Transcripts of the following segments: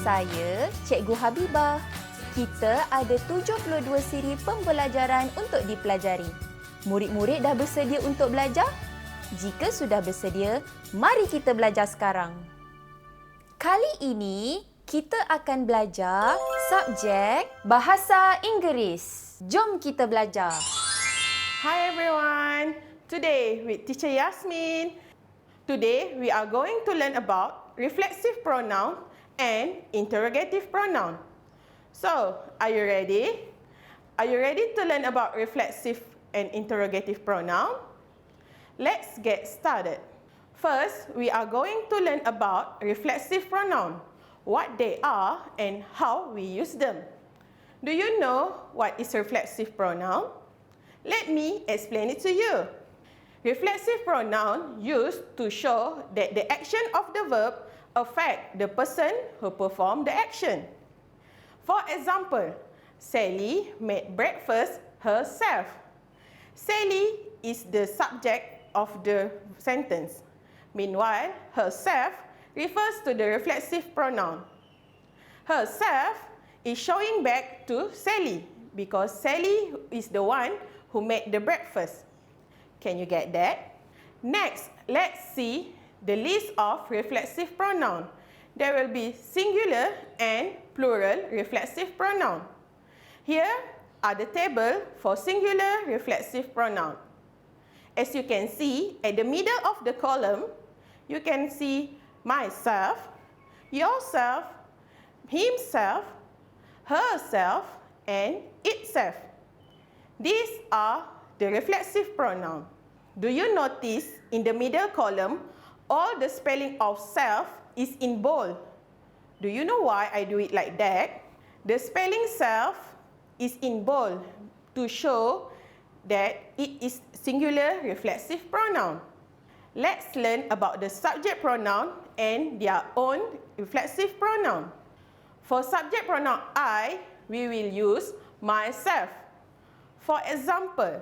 Saya, Cikgu Habibah. Kita ada 72 siri pembelajaran untuk dipelajari. Murid-murid dah bersedia untuk belajar? Jika sudah bersedia, mari kita belajar sekarang. Kali ini, kita akan belajar subjek Bahasa Inggeris. Jom kita belajar. Hi everyone! Today with Teacher Yasmin. Today we are going to learn about reflexive pronoun and interrogative pronoun. So, are you ready? Are you ready to learn about reflexive and interrogative pronoun? Let's get started. First, we are going to learn about reflexive pronoun, what they are and how we use them. Do you know what is reflexive pronoun? Let me explain it to you. Reflexive pronoun used to show that the action of the verb affect the person who performed the action. For example, Sally made breakfast herself. Sally is the subject of the sentence. Meanwhile, herself refers to the reflexive pronoun. Herself is showing back to Sally because Sally is the one who made the breakfast. Can you get that? Next, let's see the list of reflexive pronoun. There will be singular and plural reflexive pronoun. Here are the table for singular reflexive pronoun. As you can see, at the middle of the column, you can see myself, yourself, himself, herself, and itself. These are the reflexive pronoun. Do you notice in the middle column, all the spelling of self is in bold? Do you know why I do it like that? The spelling self is in bold to show that it is singular reflexive pronoun. Let's learn about the subject pronoun and their own reflexive pronoun. For subject pronoun I, we will use myself. For example,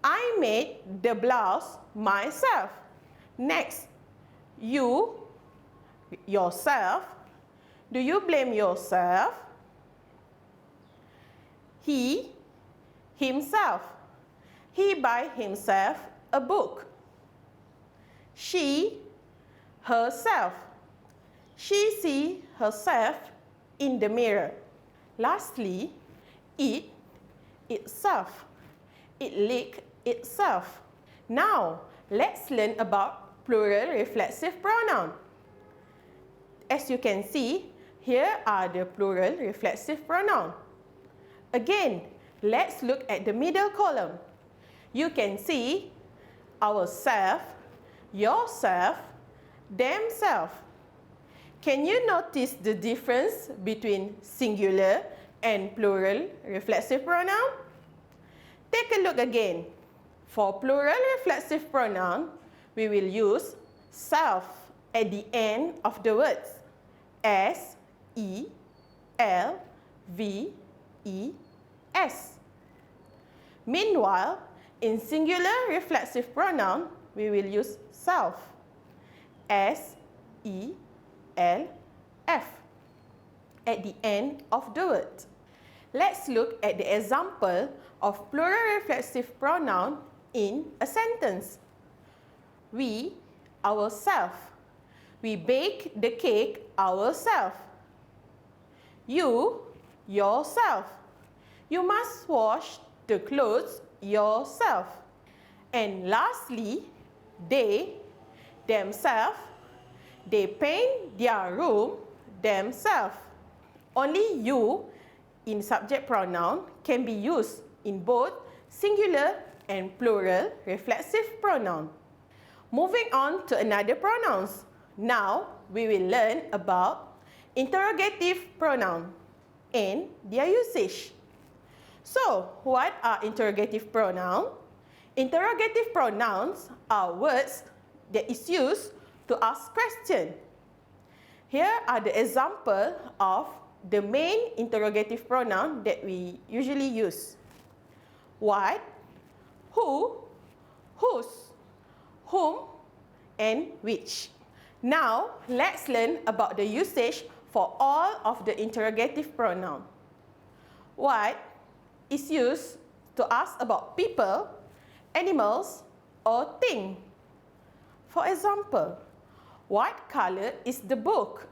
I made the blouse myself. Next, you, yourself. Do you blame yourself? He, himself. He buy himself a book. She, herself. She see herself in the mirror. Lastly, it, itself. It lick itself. Now, let's learn about plural reflexive pronoun. As you can see, here are the plural reflexive pronoun. Again, let's look at the middle column. You can see ourself, yourself, themselves. Can you notice the difference between singular and plural reflexive pronoun? Take a look again. For plural reflexive pronoun, we will use self at the end of the words. S, E, L, V, E, S. Meanwhile, in singular reflexive pronoun, we will use self. S, E, L, F at the end of the word. Let's look at the example of plural reflexive pronoun in a sentence. We, ourselves. We bake the cake ourselves. You, yourself. You must wash the clothes yourself. And lastly, they, themselves. They paint their room themselves. Only you in subject pronoun can be used in both singular and plural reflexive pronoun. Moving on to another pronouns. Now, we will learn about interrogative pronoun and their usage. So, what are interrogative pronoun? Interrogative pronouns are words that is used to ask question. Here are the example of the main interrogative pronoun that we usually use. What, who, whose, whom, and which. Now, let's learn about the usage for all of the interrogative pronoun. What is used to ask about people, animals, or things. For example, what color is the book?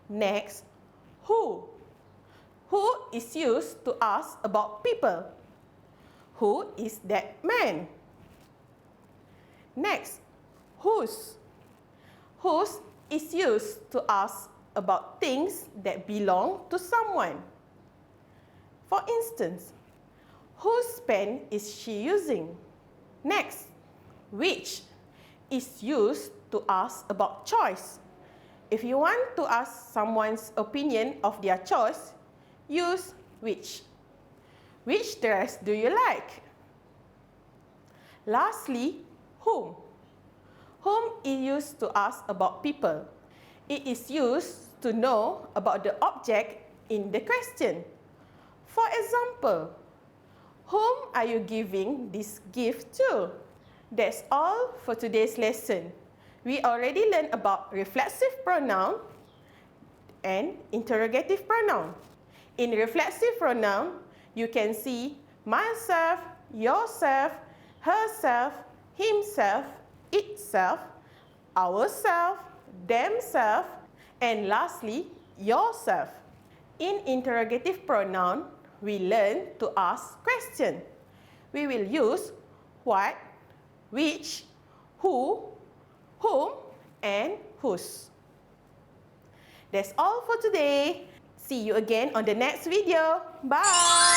Next, who? Who is used to ask about people? Who is that man? Next, whose? Whose is used to ask about things that belong to someone. For instance, whose pen is she using? Next, which is used to ask about choice. If you want to ask someone's opinion of their choice, use which. Which dress do you like? Lastly, whom. Whom is used to ask about people. It is used to know about the object in the question. For example, whom are you giving this gift to? That's all for today's lesson. We already learned about reflexive pronoun and interrogative pronoun. In reflexive pronoun, you can see myself, yourself, herself, himself, itself, ourself, themselves, and lastly, yourself. In interrogative pronoun, we learn to ask questions. We will use what, which, who, whom, and whose. That's all for today. See you again on the next video. Bye!